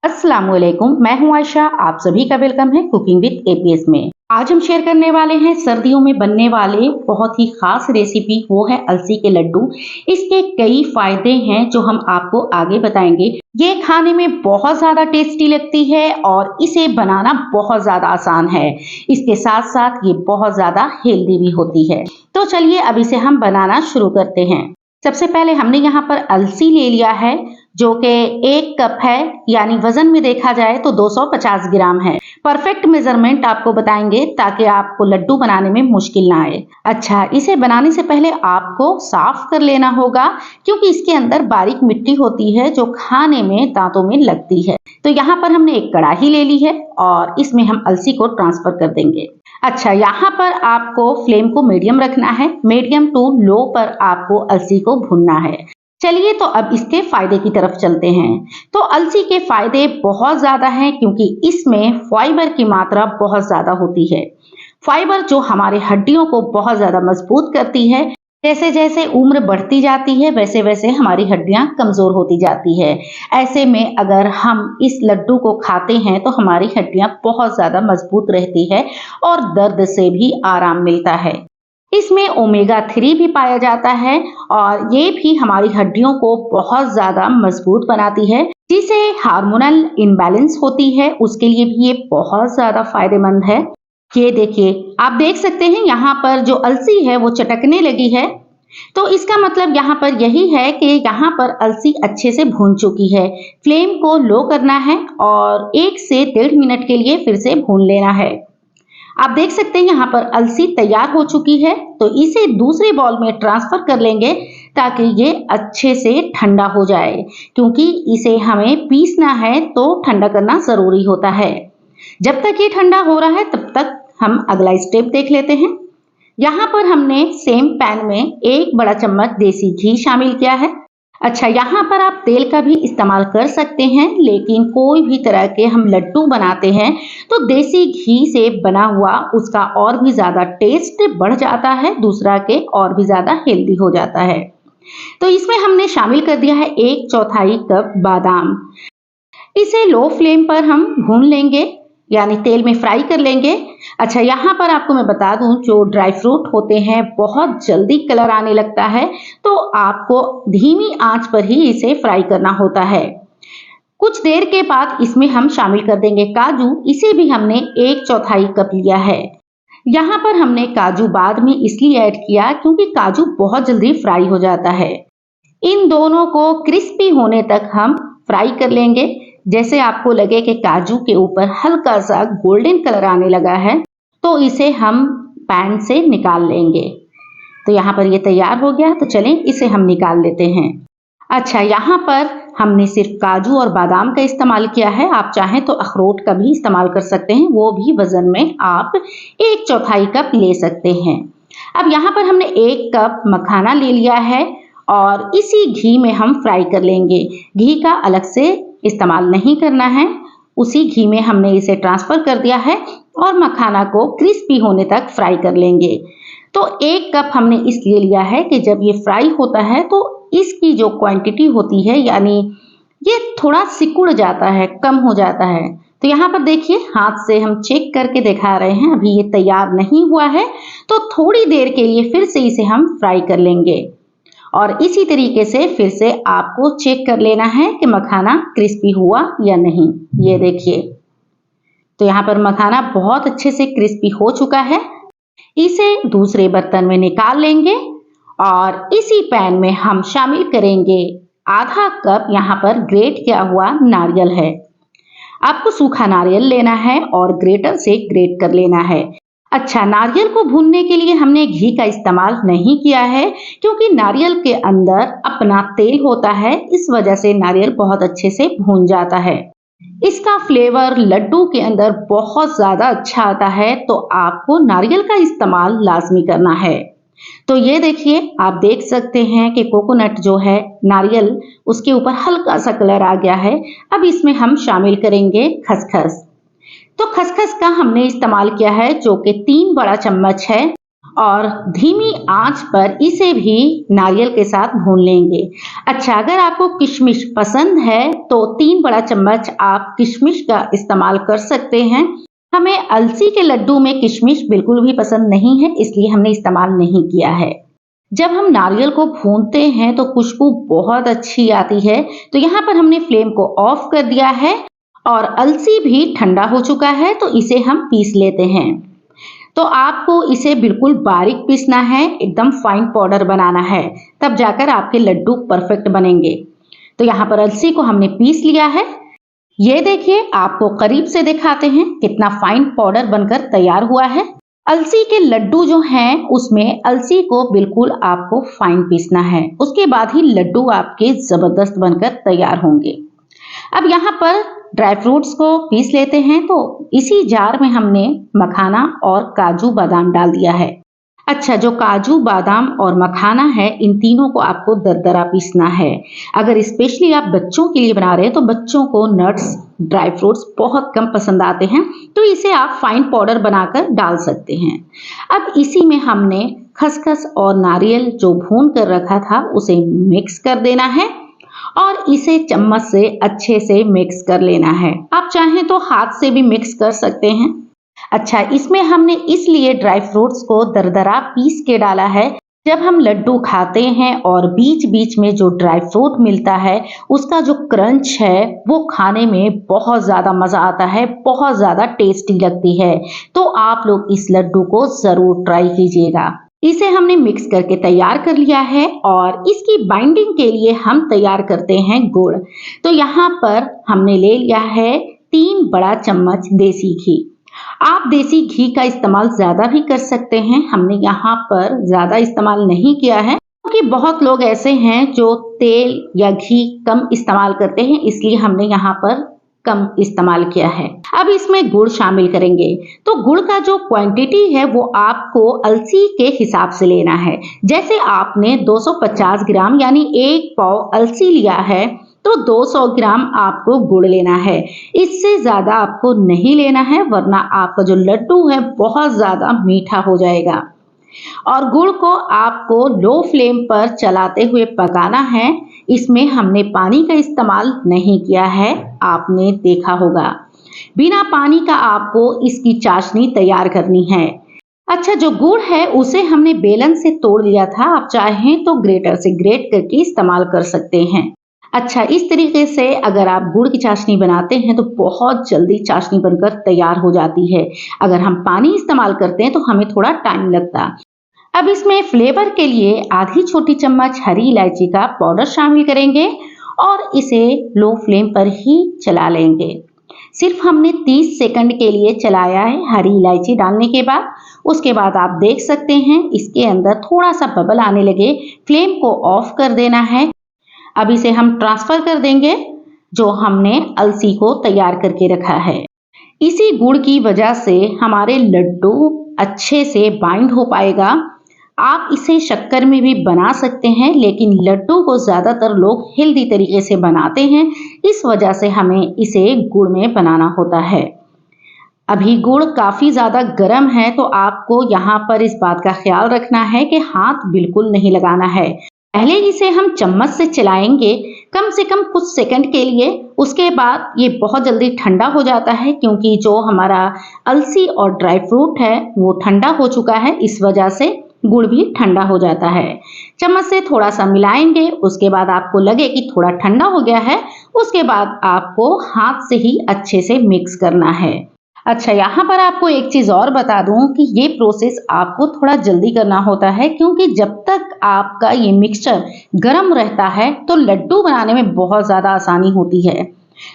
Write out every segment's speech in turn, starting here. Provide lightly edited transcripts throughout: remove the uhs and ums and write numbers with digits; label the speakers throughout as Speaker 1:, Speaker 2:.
Speaker 1: अस्सलामुअलैकुम, मैं हूं आयशा। आप सभी का वेलकम है कुकिंग विद एपीएस में। आज हम शेयर करने वाले हैं सर्दियों में बनने वाले बहुत ही खास रेसिपी, वो है अलसी के लड्डू। इसके कई फायदे हैं जो हम आपको आगे बताएंगे। ये खाने में बहुत ज्यादा टेस्टी लगती है और इसे बनाना बहुत ज्यादा आसान है। इसके साथ साथ ये बहुत ज्यादा हेल्दी भी होती है। तो चलिए अब इसे हम बनाना शुरू करते हैं। सबसे पहले हमने यहाँ पर अलसी ले लिया है जो कि 1 कप है, यानी वजन में देखा जाए तो 250 ग्राम है। परफेक्ट मेजरमेंट आपको बताएंगे ताकि आपको लड्डू बनाने में मुश्किल ना आए। अच्छा, इसे बनाने से पहले आपको साफ कर लेना होगा क्योंकि इसके अंदर बारीक मिट्टी होती है जो खाने में दांतों में लगती है। तो यहाँ पर हमने एक कढ़ाई ले ली है और इसमें हम अलसी को ट्रांसफर कर देंगे। अच्छा, यहाँ पर आपको फ्लेम को मीडियम रखना है। मीडियम टू लो पर आपको अलसी को भूनना है। चलिए तो अब इसके फायदे की तरफ चलते हैं। तो अलसी के फायदे बहुत ज्यादा हैं क्योंकि इसमें फाइबर की मात्रा बहुत ज्यादा होती है। फाइबर जो हमारे हड्डियों को बहुत ज्यादा मजबूत करती है। जैसे जैसे उम्र बढ़ती जाती है वैसे वैसे हमारी हड्डियां कमजोर होती जाती है। ऐसे में अगर हम इस लड्डू को खाते हैं तो हमारी हड्डियां बहुत ज्यादा मजबूत रहती है और दर्द से भी आराम मिलता है। इसमें ओमेगा 3 भी पाया जाता है और ये भी हमारी हड्डियों को बहुत ज्यादा मजबूत बनाती है। जिसे हार्मोनल इम्बैलेंस होती है उसके लिए भी ये बहुत ज्यादा फायदेमंद है। ये देखिए, आप देख सकते हैं यहाँ पर जो अलसी है वो चटकने लगी है। तो इसका मतलब यहाँ पर यही है कि यहाँ पर अलसी अच्छे से भून चुकी है। फ्लेम को लो करना है और 1 से 1.5 मिनट के लिए फिर से भून लेना है। आप देख सकते हैं यहाँ पर अलसी तैयार हो चुकी है। तो इसे दूसरे बाउल में ट्रांसफर कर लेंगे ताकि ये अच्छे से ठंडा हो जाए, क्योंकि इसे हमें पीसना है तो ठंडा करना जरूरी होता है। जब तक ये ठंडा हो रहा है तब तक हम अगला स्टेप देख लेते हैं। यहाँ पर हमने सेम पैन में 1 बड़ा चम्मच देसी घी शामिल किया है। अच्छा, यहाँ पर आप तेल का भी इस्तेमाल कर सकते हैं, लेकिन कोई भी तरह के हम लड्डू बनाते हैं तो देसी घी से बना हुआ उसका और भी ज्यादा टेस्ट बढ़ जाता है, दूसरा के और भी ज्यादा हेल्दी हो जाता है। तो इसमें हमने शामिल कर दिया है 1/4 कप बादाम। इसे लो फ्लेम पर हम भून लेंगे, यानी तेल में फ्राई कर लेंगे। अच्छा, यहाँ पर आपको मैं बता दूं, जो ड्राई फ्रूट होते हैं बहुत जल्दी कलर आने लगता है, तो आपको धीमी आंच पर ही इसे फ्राई करना होता है। कुछ देर के बाद इसमें हम शामिल कर देंगे काजू। इसे भी हमने 1/4 कप लिया है। यहाँ पर हमने काजू बाद में इसलिए ऐड किया क्योंकि काजू बहुत जल्दी फ्राई हो जाता है। इन दोनों को क्रिस्पी होने तक हम फ्राई कर लेंगे। जैसे आपको लगे कि काजू के ऊपर हल्का सा गोल्डन कलर आने लगा है तो इसे हम पैन से निकाल लेंगे। तो यहाँ पर ये तैयार हो गया, तो चलें इसे हम निकाल लेते हैं। अच्छा, यहाँ पर हमने सिर्फ काजू और बादाम का इस्तेमाल किया है। आप चाहें तो अखरोट का भी इस्तेमाल कर सकते हैं, वो भी वजन में आप 1/4 कप ले सकते हैं। अब यहाँ पर हमने 1 कप मखाना ले लिया है और इसी घी में हम फ्राई कर लेंगे। घी का अलग से इस्तेमाल नहीं करना है, उसी घी में हमने इसे ट्रांसफर कर दिया है और मखाना को क्रिस्पी होने तक फ्राई कर लेंगे। तो 1 कप हमने इसलिए लिया है कि जब ये फ्राई होता है तो इसकी जो क्वांटिटी होती है, यानी ये थोड़ा सिकुड़ जाता है, कम हो जाता है। तो यहाँ पर देखिए, हाथ से हम चेक करके दिखा रहे हैं, अभी ये तैयार नहीं हुआ है, तो थोड़ी देर के लिए फिर से इसे हम फ्राई कर लेंगे और इसी तरीके से फिर से आपको चेक कर लेना है कि मखाना क्रिस्पी हुआ या नहीं। ये देखिए, तो यहाँ पर मखाना बहुत अच्छे से क्रिस्पी हो चुका है। इसे दूसरे बर्तन में निकाल लेंगे और इसी पैन में हम शामिल करेंगे आधा कप यहाँ पर ग्रेट किया हुआ नारियल है। आपको सूखा नारियल लेना है और ग्रेटर से ग्रेट कर लेना है। अच्छा, नारियल को भूनने के लिए हमने घी का इस्तेमाल नहीं किया है क्योंकि नारियल के अंदर अपना तेल होता है, इस वजह से नारियल बहुत अच्छे से भून जाता है। इसका फ्लेवर लड्डू के अंदर बहुत ज्यादा अच्छा आता है, तो आपको नारियल का इस्तेमाल लाजमी करना है। तो ये देखिए, आप देख सकते हैं कि कोकोनट जो है, नारियल, उसके ऊपर हल्का सा कलर आ गया है। अब इसमें हम शामिल करेंगे खसखस। तो खसखस का हमने इस्तेमाल किया है जो कि 3 बड़ा चम्मच है और धीमी आंच पर इसे भी नारियल के साथ भून लेंगे। अच्छा, अगर आपको किशमिश पसंद है तो 3 बड़ा चम्मच आप किशमिश का इस्तेमाल कर सकते हैं। हमें अलसी के लड्डू में किशमिश बिल्कुल भी पसंद नहीं है, इसलिए हमने इस्तेमाल नहीं किया है। जब हम नारियल को भूनते हैं तो खुशबू बहुत अच्छी आती है। तो यहाँ पर हमने फ्लेम को ऑफ कर दिया है और अलसी भी ठंडा हो चुका है, तो इसे हम पीस लेते हैं। तो आपको इसे बिल्कुल बारीक पीसना है, एकदम फाइन पाउडर बनाना है, तब जाकर आपके लड्डू परफेक्ट बनेंगे। तो यहाँ पर अलसी को हमने पीस लिया है। ये देखिए, आपको करीब से दिखाते हैं कितना फाइन पाउडर बनकर तैयार हुआ है। अलसी के लड्डू जो हैं उसमें अलसी को बिल्कुल आपको फाइन पीसना है, उसके बाद ही लड्डू आपके जबरदस्त बनकर तैयार होंगे। अब यहाँ पर ड्राई फ्रूट्स को पीस लेते हैं। तो इसी जार में हमने मखाना और काजू बादाम डाल दिया है। अच्छा, जो काजू बादाम और मखाना है, इन तीनों को आपको दरदरा पीसना है। अगर स्पेशली आप बच्चों के लिए बना रहे हैं तो बच्चों को नट्स, ड्राई फ्रूट्स बहुत कम पसंद आते हैं, तो इसे आप फाइन पाउडर बनाकर डाल सकते हैं। अब इसी में हमने खसखस और नारियल जो भून कर रखा था उसे मिक्स कर देना है और इसे चम्मच से अच्छे से मिक्स कर लेना है। आप चाहें तो हाथ से भी मिक्स कर सकते हैं। अच्छा, इसमें हमने इसलिए ड्राई फ्रूट्स को दरदरा पीस के डाला है, जब हम लड्डू खाते हैं और बीच बीच में जो ड्राई फ्रूट मिलता है उसका जो क्रंच है वो खाने में बहुत ज़्यादा मज़ा आता है, बहुत ज़्यादा टेस्टी लगती है। तो आप लोग इस लड्डू को ज़रूर ट्राई कीजिएगा। इसे हमने मिक्स करके तैयार कर लिया है और इसकी बाइंडिंग के लिए हम तैयार करते हैं गुड़। तो यहाँ पर हमने ले लिया है 3 बड़ा चम्मच देसी घी। आप देसी घी का इस्तेमाल ज़्यादा भी कर सकते हैं, हमने यहाँ पर ज़्यादा इस्तेमाल नहीं किया है क्योंकि बहुत लोग ऐसे हैं जो तेल या घी कम इस्तेमाल करते हैं, इसलिए हमने यहाँ पर कम इस्तेमाल किया है। अब इसमें गुड़ शामिल करेंगे। तो गुड़ का जो क्वांटिटी है वो आपको अलसी के हिसाब से लेना है। जैसे आपने 250 ग्राम यानी 1 पाव अलसी लिया है तो 200 ग्राम आपको गुड़ लेना है। इससे ज़्यादा आपको नहीं लेना है, वरना आपका जो लड्डू है बहुत ज़्यादा मीठा हो जाएगा। और गुड़ को आपको लो फ्लेम पर चलाते हुए पकाना है। इसमें हमने पानी का इस्तेमाल नहीं किया है, आपने देखा होगा। बिना पानी का आपको इसकी चाशनी तैयार करनी है। अच्छा, जो गुड़ है उसे हमने बेलन से तोड़ लिया था, आप चाहें तो ग्रेटर से ग्रेट करके इस्तेमाल कर सकते हैं। अच्छा, इस तरीके से अगर आप गुड़ की चाशनी बनाते हैं तो बहुत जल्दी चाशनी बनकर तैयार हो जाती है। अगर हम पानी इस्तेमाल करते हैं तो हमें थोड़ा टाइम लगता। अब इसमें फ्लेवर के लिए आधी छोटी चम्मच हरी इलायची का पाउडर शामिल करेंगे और इसे लो फ्लेम पर ही चला लेंगे। सिर्फ हमने 30 सेकंड के लिए चलाया है हरी इलायची डालने के बाद। उसके बाद आप देख सकते हैं इसके अंदर थोड़ा सा बबल आने लगे, फ्लेम को ऑफ कर देना है। अब इसे हम ट्रांसफर कर देंगे जो हमने अलसी को तैयार करके रखा है। इसी गुड़ की वजह से हमारे लड्डू अच्छे से बाइंड हो पाएगा। आप इसे शक्कर में भी बना सकते हैं, लेकिन लड्डू को ज़्यादातर लोग हेल्दी तरीके से बनाते हैं, इस वजह से हमें इसे गुड़ में बनाना होता है। अभी गुड़ काफ़ी ज़्यादा गर्म है, तो आपको यहाँ पर इस बात का ख्याल रखना है कि हाथ बिल्कुल नहीं लगाना है। पहले इसे हम चम्मच से चलाएंगे कम से कम कुछ सेकंड के लिए, उसके बाद ये बहुत जल्दी ठंडा हो जाता है क्योंकि जो हमारा अलसी और ड्राई फ्रूट है वो ठंडा हो चुका है, इस वजह से गुड़ भी ठंडा हो जाता है। चम्मच से थोड़ा सा मिलाएंगे, उसके बाद आपको लगे कि थोड़ा ठंडा हो गया है, उसके बाद आपको हाथ से ही अच्छे से मिक्स करना है। अच्छा, यहाँ पर आपको एक चीज़ और बता दूं कि ये प्रोसेस आपको थोड़ा जल्दी करना होता है क्योंकि जब तक आपका ये मिक्सचर गर्म रहता है तो लड्डू बनाने में बहुत ज़्यादा आसानी होती है।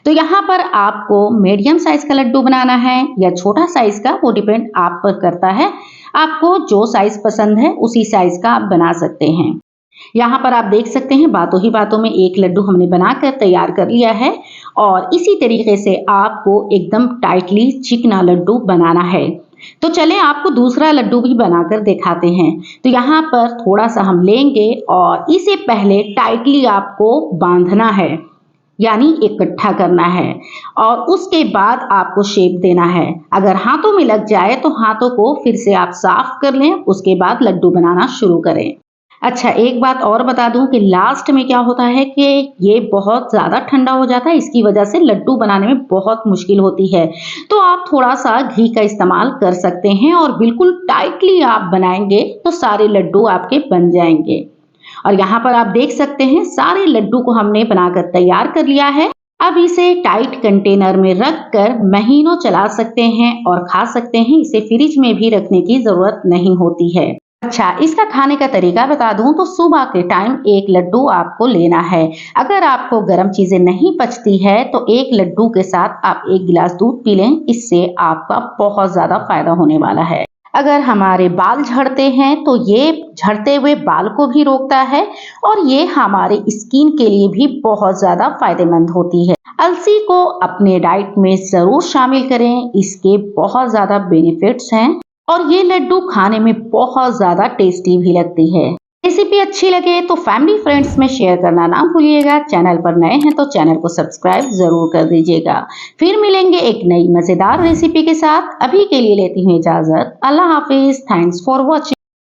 Speaker 1: तो यहाँ पर आपको मीडियम साइज़ का लड्डू बनाना है या छोटा साइज़ का, वो डिपेंड आप पर करता है। आपको जो साइज़ पसंद है उसी साइज़ का आप बना सकते हैं। यहाँ पर आप देख सकते हैं बातों ही बातों में एक लड्डू हमने बनाकर तैयार कर लिया है और इसी तरीके से आपको एकदम टाइटली चिकना लड्डू बनाना है। तो चलें आपको दूसरा लड्डू भी बनाकर दिखाते हैं। तो यहाँ पर थोड़ा सा हम लेंगे और इसे पहले टाइटली आपको बांधना है। यानी इकट्ठा करना है और उसके बाद आपको शेप देना है। अगर हाथों में लग जाए तो हाथों को फिर से आप साफ कर लें, उसके बाद लड्डू बनाना शुरू करें। अच्छा, एक बात और बता दूं कि लास्ट में क्या होता है कि ये बहुत ज़्यादा ठंडा हो जाता है, इसकी वजह से लड्डू बनाने में बहुत मुश्किल होती है। तो आप थोड़ा-सा घी का इस्तेमाल कर सकते हैं और बिल्कुल टाइटली आप बनाएँगे तो सारे लड्डू आपके बन जाएँगे। और यहाँ पर आप देख सकते हैं सारे लड्डू को हमने बनाकर तैयार कर लिया है। अब इसे टाइट कंटेनर में रखकर महीनों चला सकते हैं और खा सकते हैं। इसे फ्रिज में भी रखने की जरूरत नहीं होती है। अच्छा, इसका खाने का तरीका बता दूं तो सुबह के टाइम एक लड्डू आपको लेना है। अगर आपको गर्म चीजें नहीं पचती है तो एक लड्डू के साथ आप 1 गिलास दूध पी लें, इससे आपका बहुत ज्यादा फायदा होने वाला है। अगर हमारे बाल झड़ते हैं तो ये झड़ते हुए बाल को भी रोकता है और ये हमारे स्किन के लिए भी बहुत ज्यादा फायदेमंद होती है। अलसी को अपने डाइट में जरूर शामिल करें, इसके बहुत ज्यादा बेनिफिट्स हैं और ये लड्डू खाने में बहुत ज्यादा टेस्टी भी लगती है। रेसिपी अच्छी लगे तो फैमिली फ्रेंड्स में शेयर करना ना भूलिएगा। चैनल पर नए हैं तो चैनल को सब्सक्राइब जरूर कर दीजिएगा। फिर मिलेंगे एक नई मजेदार रेसिपी के साथ। अभी के लिए लेती हूँ इजाजत। अल्लाह हाफिज। Thanks for watching.